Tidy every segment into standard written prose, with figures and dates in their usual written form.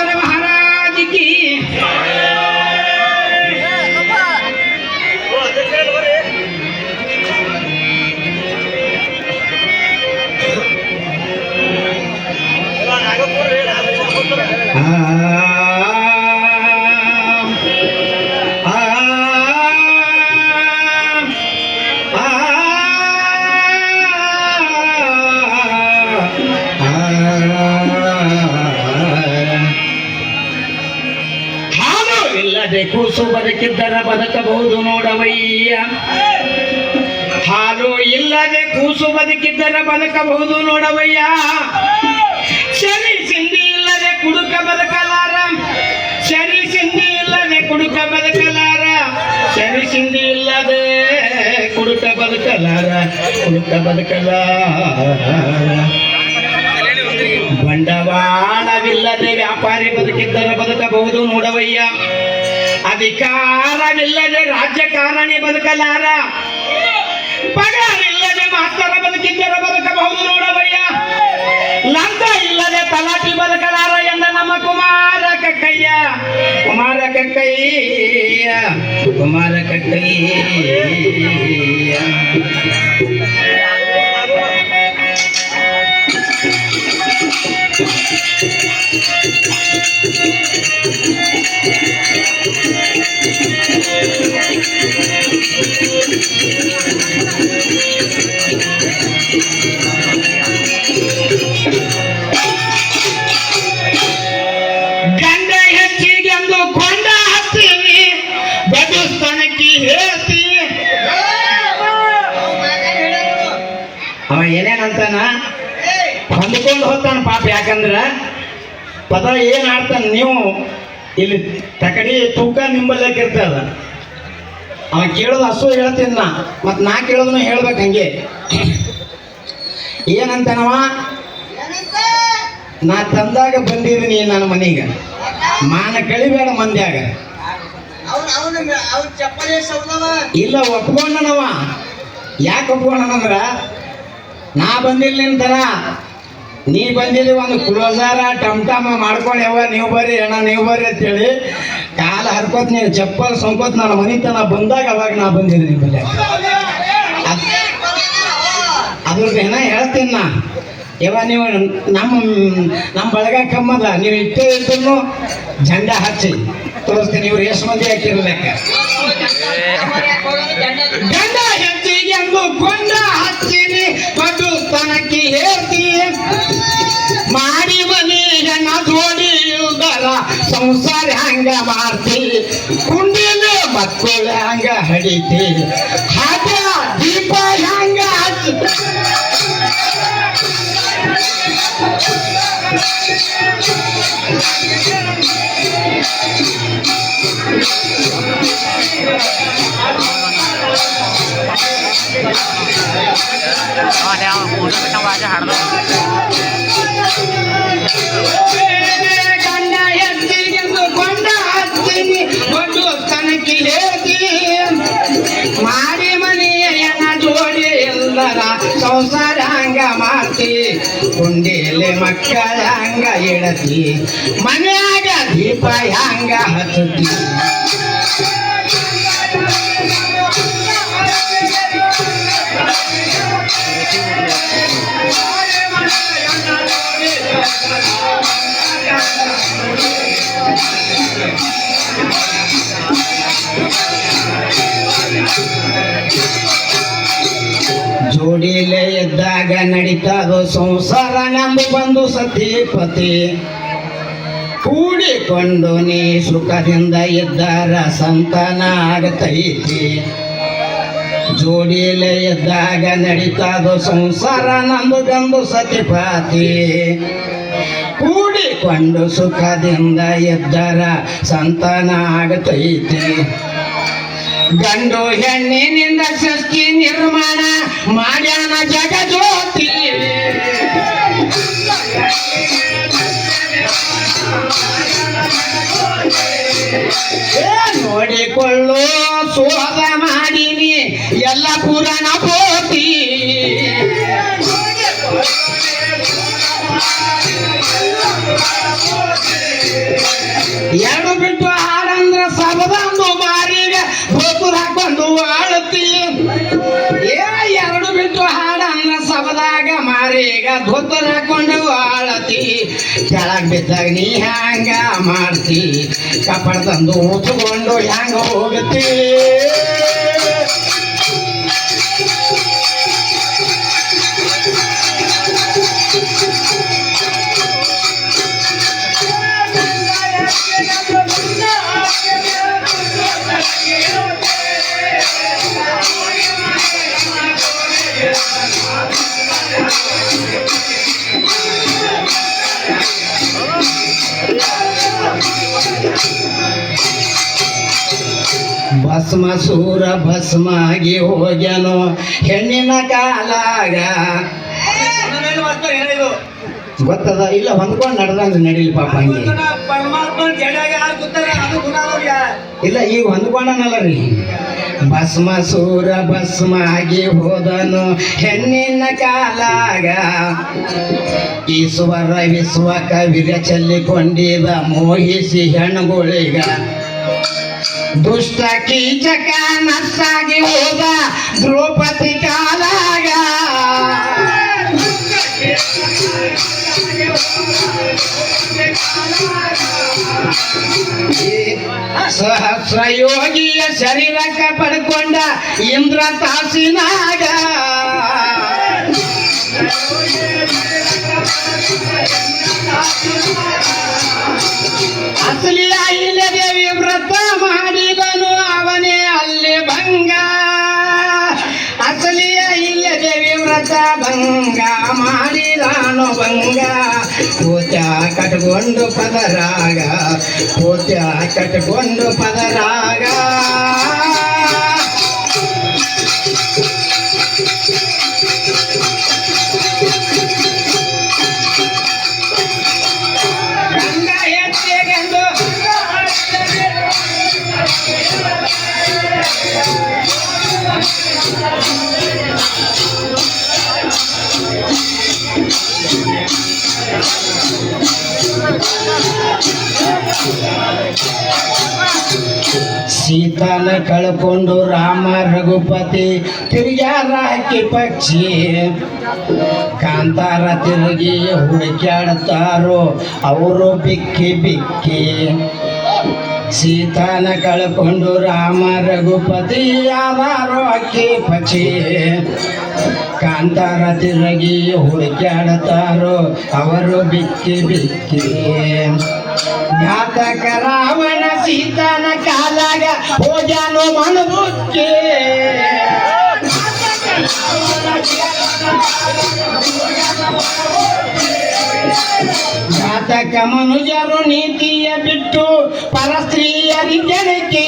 सिद्धेश्वर महाराज की ಕೂಸು ಬದುಕಿದ್ದರ ಬದುಕಬಹುದು ನೋಡವಯ್ಯ. ಹಾಲು ಇಲ್ಲದೆ ಕೂಸು ಬದುಕಿದ್ದರ ಬದುಕಬಹುದು ನೋಡವಯ್ಯ. ಶನಿ ಸಿಂಧಿ ಇಲ್ಲದೆ ಕುಡುಕ ಬದುಕಲಾರ. ಶನಿ ಸಿಂಧಿ ಇಲ್ಲದೆ ಕುಡುಕ ಬದುಕಲಾರ. ಶನಿ ಸಿಂಧಿ ಇಲ್ಲದೆ ಕುಡುಕ ಬದುಕಲಾರ. ಕುಡುಕ ಬದುಕಲಾರ. ಬಂಡವಾಳವಿಲ್ಲದೆ ವ್ಯಾಪಾರಿ ಬದುಕಿದ್ದರ ಬದುಕಬಹುದು ನೋಡವಯ್ಯ. ಅಧಿಕಾರವಿಲ್ಲದೆ ರಾಜಕಾರಣಿ ಬದುಕಲಾರ. ಪಗಾರಿಲ್ಲದೆ ಮಾಸ್ತರ ಬದುಕಿದ್ದರ ಬದುಕಬಹುದು ನೋಡವಯ್ಯ. ಲಂಚ ಇಲ್ಲದೆ ತಲಾಟಿ ಬದುಕಲಾರ ಎಂದ ನಮ್ಮ ಕುಮಾರ ಕಕ್ಕಯ್ಯ. ಕುಮಾರ ಕಕ್ಕಯ್ಯ. ಕುಮಾರ ಕಕ್ಕಯ್ಯ. ಗಂಡ ಹೆಚ್ಚಿಗೆಂದು ಕೊಂಡ ಹತ್ತೀನಿ ಬದುಸ್ತನಕ್ಕಿ ಹೇಳ್ತಿ. ಅವ ಏನೇನಂತಾನ ಹೊಂದ್ಕೊಂಡು ಹೋಗ್ತಾನ ಪಾಪ. ಯಾಕಂದ್ರ ಪದ ಏನ್ ಆಡ್ತಾನ. ನೀವು ಇಲ್ಲಿ ತಕಡಿ ತೂಕ ನಿಂಬಲ್ಲಕ್ಕಿರ್ತದ. ಅವ ಕೇಳೋದು ಹಸು ಹೇಳ್ತೀನಿ ನಾ, ಮತ್ ನಾ ಕೇಳೋದನ್ನು ಹೇಳ್ಬೇಕು ಹಂಗೆ. ಏನಂತಾನವ, ನಾ ತಂದಾಗ ಬಂದಿದ್ದೀನಿ ನನ್ನ ಮನೆಗೆ, ಮಾನ ಕಳಿಬೇಡ ಮಂದ್ಯಾಗ. ಇಲ್ಲ ಒಪ್ಕೊಂಡನವ. ಯಾಕೆ ಒಪ್ಕೊಂಡನಂದ್ರ, ನಾ ಬಂದಿಲ್ಲ ನಿಂತರ ನೀ ಬಂದಿರಿ ಒಂದು ಕ್ಲೋಸರ ಟಮ್ಟಮ ಮಾಡ್ಕೊಂಡೆವ. ನೀವು ಬರ್ರಿ ಅಣ್ಣ ನೀವು ಬರ್ರಿ ಅಂತೇಳಿ ಕಾಲ ಹರ್ಕೋತ ನೀನು ಚಪ್ಪಲ್ ಸಂಕೋತ್ ನನ್ನ ಮನಿತನ ಬಂದಾಗ ಅವಾಗ ನಾ ಬಂದಿದ್ದೀನಿ ಬಲ್ಲೆ. ಅದ್ರದ್ದು ಏನ ಹೇಳ್ತೀನಿ ನಾ. ಯವ ನೀವು ನಮ್ಮ ಬಳಗ ಕಮ್ಮದ, ನೀವು ಇಟ್ಟೇ ಇದ್ರು ಜಂಡ ಹಚ್ಚಿ ತೋರಿಸ್ತೀನಿ. ಇವ್ರು ಎಷ್ಟು ಮಂದಿ ಹಾಕಿರ್ಲೆಕ್ಕ. ಗಂಡ ಹೆಚ್ಚಿಗೆ ಅಂದು ಕೊಂಡ ಹಚ್ಚಿನಿ ಪಟ್ಟು ತನಕ್ಕೆ ಹೇಳ್ತೀನಿ. ಮಾಡಿ ಮನಿ ಹೆಣ್ಣ ಜೋಡಿ ಇಲ್ದರ ಸಂಸಾರ ಹಂಗ ಮಾಡ್ತೀವಿ. ಕುಂಡಿಲೆ ಮಕ್ಕಳು ಹಂಗ ಹಡಿತೀವಿ. ಹಾಗ ದೀಪ ಹಂಗ ಹಚ್ಚಿ ಗಂಡ ಹೆಚ್ಚಿಗೆಂದು ಕೊಂಡ ಹಚ್ತೀನಿ ಒಂದು ತನಕಿ ಹೇಳ್ತೀನಿ. ಮಾಡಿ ಮನೆಯನ್ನ ಜೋಡಿ ಎಲ್ಲರ ಸಂಸಾರ ಹಂಗ ಮಾಡ್ತಿ. ಕುಂಡಿಲೆ ಮಕ್ಕಳ ಹಂಗ ಇಡತಿ. ಮನ್ಯಾಗ ದೀಪ ಹಂಗ ಹಚ್ಚತಿ. ಜೋಡಿಲೆ ಇದ್ದಾಗ ನಡೀತದೋ ಸಂಸಾರ. ನಂದು ಬಂದು ಸತಿಪತಿ ಕೂಡಿಕೊಂಡು ನೀ ಸುಖದಿಂದ ಇದ್ದಾರ ಸಂತಾನ ಆಗತೈತಿ. ಜೋಡಿಲೆ ಇದ್ದಾಗ ನಡೀತದೋ ಸಂಸಾರ. ನಂದು ಬಂದು ಸತಿಪತಿ ಕೂಡಿಕೊಂಡು ಸುಖದಿಂದ ಇದ್ದಾರ ಸಂತಾನ ಆಗತೈತಿ. ಗಂಡು ಹೆಣ್ಣಿನಿಂದ ಸೃಷ್ಟಿ ನಿರ್ಮಾಣ ಮಾಡ್ಯಾನ ಜಗಜ್ಯೋತಿ. ನೋಡಿಕೊಳ್ಳೋ ಸೋದ ಮಾಡೀನಿ ಎಲ್ಲ ಪುರಾಣ ಪೋತಿ. ಎರಡು ಬಿಟ್ಟು ಹಾಡಂದ್ರ ಸಬದಂದು ಮಾರಿಗ ಗೋಪುರ ಹಾಕೊಂಡು ಆಳತಿ. ಎರಡು ಬಿಟ್ಟು ಹಾಡಂದ್ರ ಸಬದಾಗ ಮಾರಿಗ ಧೋತರ ಹಾಕೊಂಡು ಆಳತಿ. ಕೆಳಗ್ ಬಿದ್ದಾಗ ನೀ ಹ್ಯಾಂಗ ಮಾಡ್ತಿ, ಕಪಡ ತಂದು ಉಚ್ಕೊಂಡು ಹ್ಯಾಂಗ ಹೋಗತಿ. ಭಸ್ಮ ಸೂರ ಭಸ್ಮಾಗಿ ಹೋಗ್ಯಾನೋ ಹೆಣ್ಣಿನ ಕಾಲಾಗ. ಗೊತ್ತದ ಇಲ್ಲ ಹೊಂದ್ಕೊಂಡು ನಡ್ದಂಗ ನಡೀಲಿ ಪಾಪ ಹಂಗೆ ಇಲ್ಲ ಈಗ ಹೊಂದ್ಕೊಂಡನಲ್ಲ ರೀ. ಭಸ್ಮ ಸೂರ ಭಸ್ಮಾಗಿ ಹೋದನು ಹೆಣ್ಣಿನ ಕಾಲಾಗ. ಈಶ್ವರ ವಿಶ್ವ ಕವಿರ ಚೆಲ್ಲಿಕೊಂಡಿದ ಮೋಹಿಸಿ ಹೆಣ್ಣುಗಳಿಗ. ದುಷ್ಟ ಕೀಚಕ ನಷ್ಟಾಗಿ ಹೋದ ದ್ರೌಪದಿ ಕಾಲಾಗ. ಸಹಸ್ರ ಯೋಗಿಯ ಶರೀರಕ್ಕ ಪಡ್ಕೊಂಡ ಇಂದ್ರ ತಾಸಿನಾಗ. ಅಸಲಿ ಅಹಿಲ್ಯ ದೇವಿ ವ್ರತ ಮಾಡಿದನು ಅವನೇ ಅಲ್ಲಿ ಭಂಗ. ಅಸಲಿ ಅಹಿಲ್ಯ ದೇವಿ ವ್ರತ ಭಂಗ ಮಾಡಿದಾನು ಭಂಗ. ಕೋತ್ಯ ಕಟ್ಕೊಂಡು ಪದರಾಗ, ಕೋತ್ಯ ಕಟ್ಕೊಂಡು ಪದರಾಗ. ಸೀತಾನ ಕಳ್ಕೊಂಡು ರಾಮ ರಘುಪತಿ ತಿರುಗ್ಯಾರ ಹಾಕಿ ಪಕ್ಷಿ. ಕಾಂತಾರ ತಿರುಗಿ ಹುಡುಕ್ಯಾಡ್ತಾರೋ ಅವರು ಬಿಕ್ಕಿ ಬಿಕ್ಕಿ. ಸೀತಾನ ಕಳ್ಕೊಂಡು ರಾಮ ರಘುಪತಿ ಯಾವಾರೋ ಅಕ್ಕಿ ಪಕ್ಷಿ. ಕಾಂತಾರ ತಿರುಗಿ ಹುಡುಕ್ಯಾಡ್ತಾರೋ ಅವರು ಬಿಕ್ಕಿ ಬಿಕ್ಕಿ. ಘಾತಕ ರಾವಣ ಸೀತಾನ ಕಾಲಾಗ ಹೋಗ್ಯಾನೋ ಮನಬುಕ್ಕಿ. ಘಾತಕ ಮನುಜರು ನೀತಿಯ ಬಿಟ್ಟು ಪರಸ್ತ್ರೀಯರಿ ಜನಕ್ಕೆ.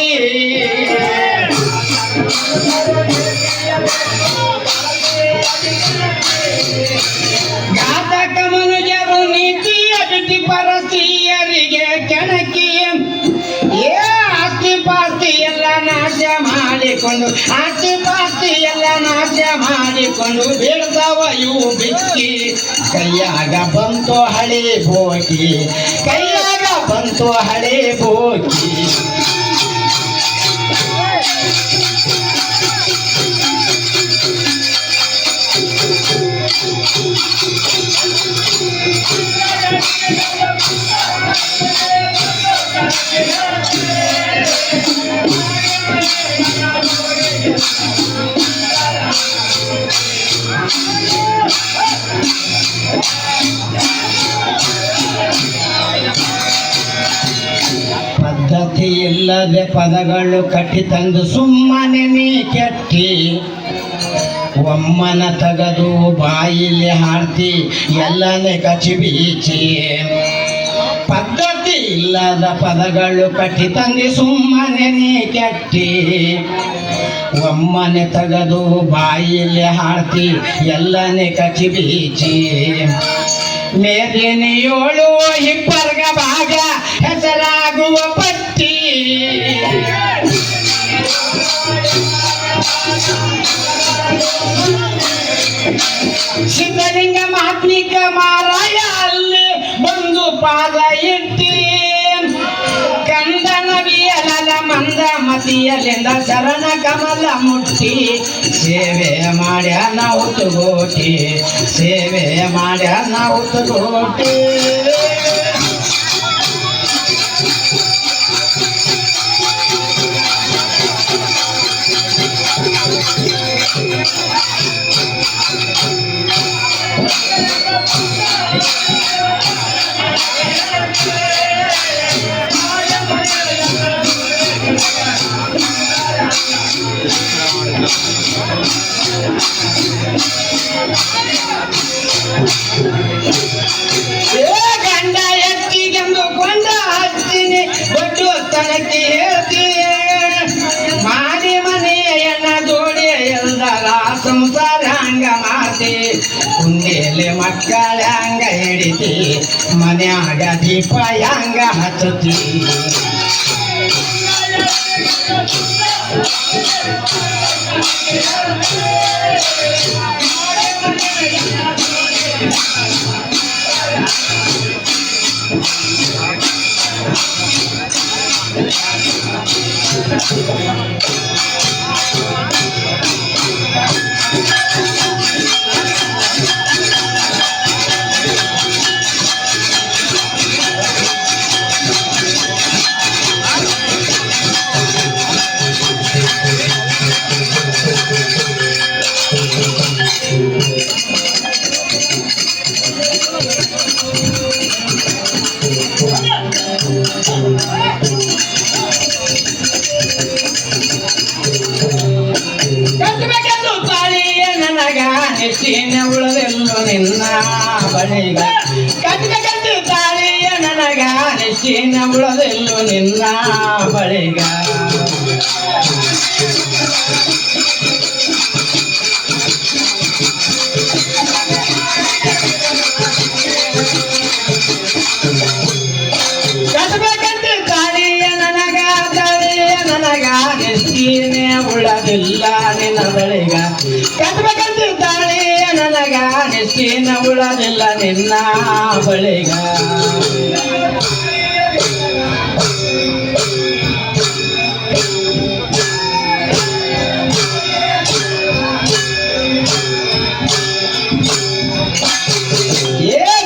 ಘಾತಕ ಮನುಜರು ನೀತಿಯ ಬಿಟ್ಟು ಪರಸ್ತ್ರೀಯರಿಗೆ ಕೆಣಕಿ. ಆಸ್ತಿ ಪಾಸ್ತಿ ಎಲ್ಲ ನಾಶ ಮಾಡಿಕೊಂಡು, ಆಸ್ತಿ ಪಾಸ್ತಿ ಎಲ್ಲ ನಾಶ ಮಾಡಿಕೊಂಡು ಬೇಡ್ದವ ಇವು ಬಿಕ್ಕಿ. ಕೈಯಾಗ ಬಂತು ಹಳೆ ಬೋಗಿ, ಕೈಯಾಗ ಬಂತು ಹಳೆ ಬೋಗಿ. ಪದ್ಧತಿ ಇಲ್ಲದೆ ಪದಗಳು ಕಟ್ಟಿ ತಂದು ಸುಮ್ಮನೆ ನೀ ಕೆಟ್ಟಿ. ಒಮ್ಮನ ತಗದು ಬಾಯಿಲಿ ಹಾಡ್ತಿ ಎಲ್ಲನೇ ಕಚಿ ಬೀಚಿ. ಪದ್ಧತಿ ಇಲ್ಲದ ಪದಗಳು ಕಟ್ಟಿ ತಂದು ಸುಮ್ಮನೆ ನೀ ಕೆಟ್ಟಿ. ಒಮ್ಮನೆ ತಗದು ಬಾಯಿಲಿ ಹಾಡ್ತಿ ಎಲ್ಲನೇ ಕಚಿ ಬೀಚಿ. ಮೇದಿನಿಯೋಳು ಹಿಪ್ಪರ್ಗ ಭಾಗ ಹೆಸರಾಗುವ ಪಟ್ಟಿ. ಸಿದ್ಧಲಿಂಗ ಮಹಾತ್ಮಿಕ ಮಾರಾಯ ಅಲ್ಲಿ ಬಂದು ಪಾದ ಇಟ್ಟಿ. ಹಾದಿಯಲ್ಲಿಂದ ಶರಣ ಕಮಲ ಮುಟ್ಟಿ ಸೇವೆ ಮಾಡ್ಯ ನಾವು ತುಗೋಟಿ ಸೇವೆ ಮಾಡ್ಯ ನಾವು ತುಗೋಟಿ ಗಂಡ ಎತ್ತಿಗೆಂದು ಕೊಂಡ ಹಚ್ಚಿನಿ ಒಟ್ಟು ತನಕ್ಕೆ ಹೇಳ್ತೀಯ ಮಾಡಿ ಮನೆಯ ಎಣ್ಣ ಜೋಡಿ ಎಲ್ದರ ಸಂಸಾರ ಹಂಗ ಮಾಡ್ತಿ ಕುಂಡೇಲಿ ಮಕ್ಕಳ ಹಂಗ ಹಿಡಿತಿ ಮನ್ಯಾಗ ದೀಪ ಹಂಗ ಹಚ್ಚತಿ ಕಟ್ಟಬೇಕೆಂದು ತಾಳಿಯ ನನಗ ನೆಚ್ಚಿನ ಉಳದೆಲ್ಲೋ ನಿನ್ನ ಬಳಿಗ ಕಟ್ಟಬೇಕೆಂದು ತಾಳಿಯ ನನಗ ನೆಚ್ಚಿನ ಉಳದೆಲ್ಲೋ ನಿನ್ನ ಬಳಿಗ ಕಟ್ಟಬೇಕಂತ ತಾಳಿಯ ನನಗ ನೆಚ್ಚಿನ ಉಳದಿಲ್ಲ ನಿನ್ನ ಬಳಿಗ ಕಟ್ಟಬೇಕಂತ ತಾಳಿಯ ನನಗ ನೆಚ್ಚಿನ ಉಳದಿಲ್ಲ ನಿನ್ನ ಬಳಿಗ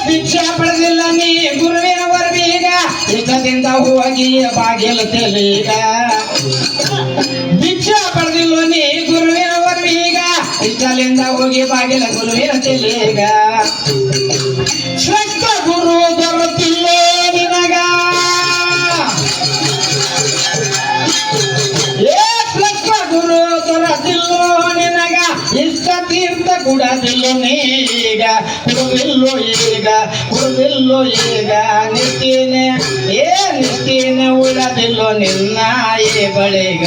ಭಿಕ್ಷಾ ಪಡೆದಿಲ್ಲ ನೀ ಗುರುವಿನ ವರವೀಗ ಇಷ್ಟದಿಂದ ಹೋಗಿ ಬಾಗಿಲು ತೆಲೀಗ ಭಿಕ್ಷಾ ಪಡೆದಿಲ್ಲ ನೀ ಗುರುವಿನ ವರವೀಗ ಇಷ್ಟದಿಂದ ಹೋಗಿ ಬಾಗಿಲ ಗುರುವಿನ ತೆಲೀಗ ಶ್ರೇಷ್ಠ ಗುರು ದೊರೆತಿಲ್ಲ ನಿನಗ ಶ್ರೇಷ್ಠ ಗುರು ದೊರೆತಿಲ್ಲೋ ನಿನಗ ಇಷ್ಟ ತೀರ್ಥ ಕೊಡದಿಲ್ಲ ನೀಗ ಕುಡುವಿಲ್ಲೋ ಈಗ ನಿಷ್ಠೇನ ಉಳದಿಲ್ಲೋ ನಿನ್ನ ಬಳಿಗ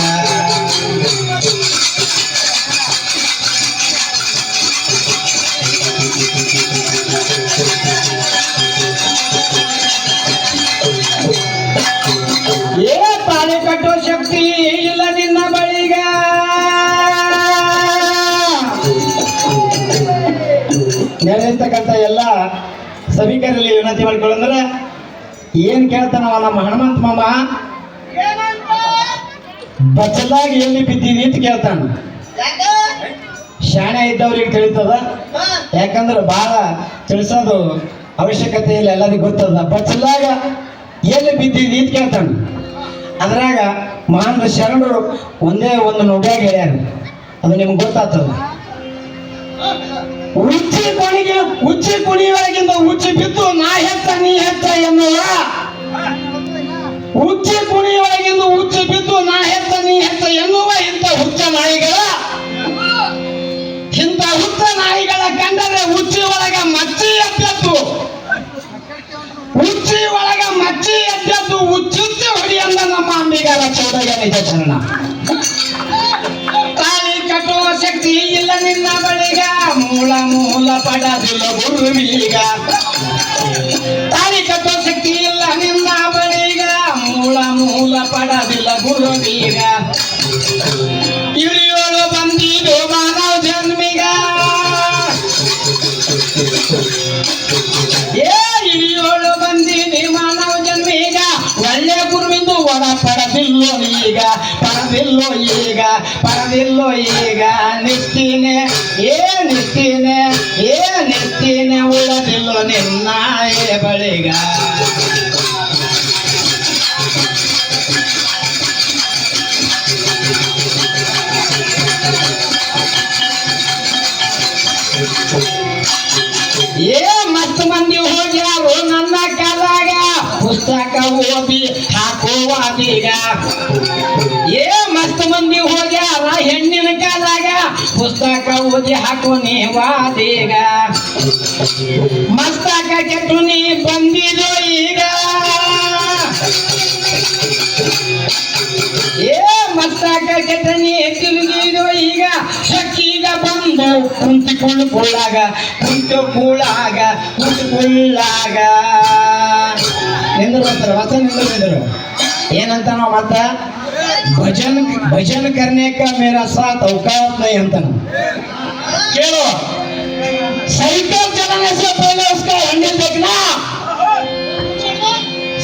ತಾಳಿ ಕಟ್ಟೋ ಶಕ್ತಿ ಇಲ್ಲ ನಿನ್ನ ಬಳಿಗ ನೆರೆದಿರ್ತಕ್ಕಂಥ ಎಲ್ಲ ಸಭಿಕರಲ್ಲಿ ವಿನಂತಿ ಮಾಡ್ಕೊಳ್ಳಂದ್ರೆ ಏನ್ ಕೇಳ್ತಾನವ ನಮ್ಮ ಹನುಮಂತ ಮಾಮ ಬಚ್ಚಲಾಗಿ ಎಲ್ಲಿ ಬಿದ್ದೀವಿ ಅಂತ ಕೇಳ್ತಾನ ಶಾಣೆ ಇದ್ದವ್ರಿಗೆ ತಿಳಿತದ ಯಾಕಂದ್ರೆ ಬಹಳ ತಿಳಿಸೋದು ಅವಶ್ಯಕತೆ ಇಲ್ಲ ಎಲ್ಲರಿಗೂ ಗೊತ್ತದ ಬಚ್ಚಲಾಗ ಎಲ್ಲಿ ಬಿದ್ದೀವಿ ಅಂತ ಕೇಳ್ತಾನ ಅದ್ರಾಗ ಮಹಾನ್ ಶರಣರು ಒಂದೇ ಒಂದು ನುಡಿಯಾಗ ಹೇಳ್ಯಾರ ಅದು ನಿಮ್ಗೆ ಗೊತ್ತಾಗ್ತದ ಹುಚ್ಚಿ ಕುಣಿಯೊಳಗಿಂದ ಹುಚ್ಚಿ ಬಿದ್ದು ನಾ ಹೆತ್ತ ನೀ ಹೆತ್ತ ಎನ್ನುವ ಹುಚ್ಚಿ ಕುಣಿಯೊಳಗಿಂದ ಹುಚ್ಚಿ ಬಿದ್ದು ನಾ ಹೆತ್ತ ನೀ ಹೆತ್ತ ಎನ್ನುವ ಇಂಥ ಹುಚ್ಚ ನಾಯಿಗಳ ಕಂಡರೆ ಹುಚ್ಚಿ ಒಳಗ ಮಚ್ಚಿ ಎದ್ದದ್ದು ಹುಚ್ಚುಚ್ಚಿ ಹೊಡಿಯಂದ ನಮ್ಮ ಅಂಬಿಗಾರ ಚೌಡಗ ನಿಜ ಚರಣ ತಾಳಿ ಕಟ್ಟುವ ಶಕ್ತಿ ಇಲ್ಲ ನಿನ್ನ ಬಳಿಗ ಮೂಲ ಪಡದಿಲ್ಲ ಗುರುವಿಗ ತಾಳಿ ಕಟ್ಟುವ ಶಕ್ತಿ ಇಲ್ಲ ನಿನ್ನ ಬಳಿಗ ಮೂಲ ಪಡದಿಲ್ಲ ಗುರುವಿಗ ಇಳಿಯೋಳು ಬಂದಿದ್ದು ಮಾನವ ಜನ್ಮಿಗ ಇಳಿಯೋಳು ಬಂದಿನಿ ಮಾನವ ಜನ್ಮಿಗ ಒಳ್ಳೆ ಗುರುವಿಂದು ಒಳ ಪಡದಿಲ್ಲ ಈಗ ಪರದಿಲ್ಲೋ ಈಗ ಪರದಿಲ್ಲೋ ಈಗ ನಿಸ್ತೀನೆ ನಿಸ್ತೀನೆ ನಿಸ್ತೀನೆ ಉಳದಿಲ್ಲೋ ನಿನ್ನ ಬಳಿಗ ಮಸ್ತ್ ಮಂದಿ ಹೋಗ್ಯಾರು ನನ್ನ ಕಾಲಾಗ ಪುಸ್ತಕ ಓದಿ ಹಾಕುವಾದೀಗ ಮಸ್ತ್ ಮಂದಿ ಹೋಗ್ಯಾರ ಹೆಣ್ಣಿನ ಕಾಲಾಗ ಪುಸ್ತಕ ಓದಿ ಹಾಕೋ ನೀವಾದೀಗ ಮಸ್ತಕ ಕೆಟ್ಟು ನೀ ಬಂದಿರೋ ಈಗ ಮಸ್ತಕ ಕೆಟ್ಟ ನೀ ತಿರುಗಿರೋ ಈಗ ಶಕ್ತಿಗ ಬಂದು ಕುಂತುಕೊಳ್ಳಾಗ ನಿಂದ್ರು ಬರ್ತಾರೆ ಹೊಸ ನಿಂದ್ರು ಏನಂತ ನಾವು ಮತ್ತ ಭಜನ್ ಕರ್ನೇಕ ಮೇರಾ ಸಾಥ್ ಔಕಾತ್ ನೈ ಅಂತ ಕೇಳು साइकिल चलाने से पहले उसका हैंडल देखना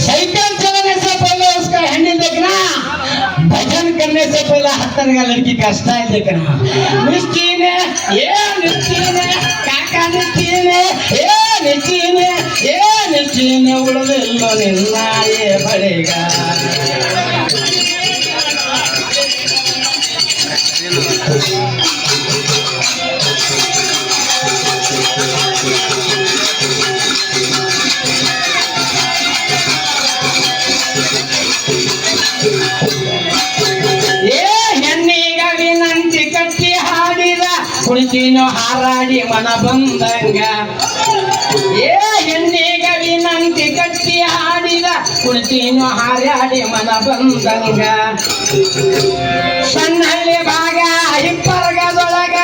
साइकिल चलाने से पहले उसका हैंडल देखना भजन करने से पहले हत्तर का लड़की का स्टाइल देखना निश्चिने काका निश्चिने उड़दिल्लो निನ್ನ ಬಳಿಗ ಹೆಣ್ಣಿಗ ವಿನಂತಿ ಕಟ್ಟಿ ಹಾಡಿದ ಕುಳಿತೀನೋ ಹಾರಾಡಿ ಮನ ಬಂದಂಗ ಹೆಣ್ಣಿಗ ವಿನಂತಿ ಕಟ್ಟಿ ಹಾಡಿದ ಕುಳಿತೀನೋ ಹಾರಾಡಿ ಮನ ಬಂದಂಗ ಸಣ್ಣಹಳ್ಳಿ ಭಾಗ ಹಿಪ್ಪರ್ಗದೊಳಗ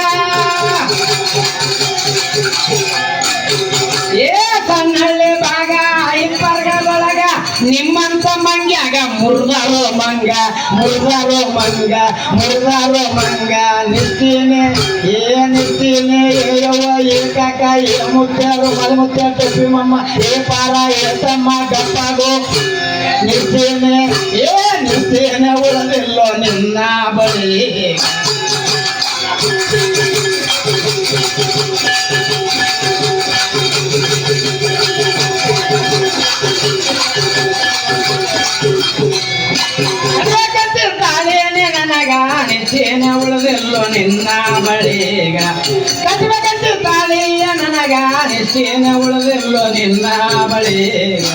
ಸಣ್ಣಹಳ್ಳಿ ಭಾಗ ಹಿಪ್ಪರ್ಗದೊಳಗ ನಿಮ್ಮಂತ ಮಂಗ್ಯಾಗ ಮುರ್ದಾರೋ ಮಂಗ ನಿಸ್ತೀನಿ ಏಯವ್ವ ಕಾಕ ಮುತ್ಯಾರು ಮಲಮುತ್ಯ ಟಪ್ಪಿ ಮಮ್ಮ ಪಾರ ತಮ್ಮ ಗಪ್ಪಾಗೋ ನಿಸ್ತೀನಿ ಉಳದಿಲ್ಲೋ ನಿನ್ನ ಬಳಿ ಕಟ್ಟಿರ್ತಾಳೇನೆ ನನಗ ನಿಸ್ತೀನಿ ಉಳದಿಲ್ಲೋ ನಿನ್ನ ಬಳಿಗ ಕಟ್ಟಿರ್ತಾಳೆಯ ನನಗ ನಿಸ್ತೀನಿ ಉಳದಿಲ್ಲೋ ನಿನ್ನ ಬಳಿಗ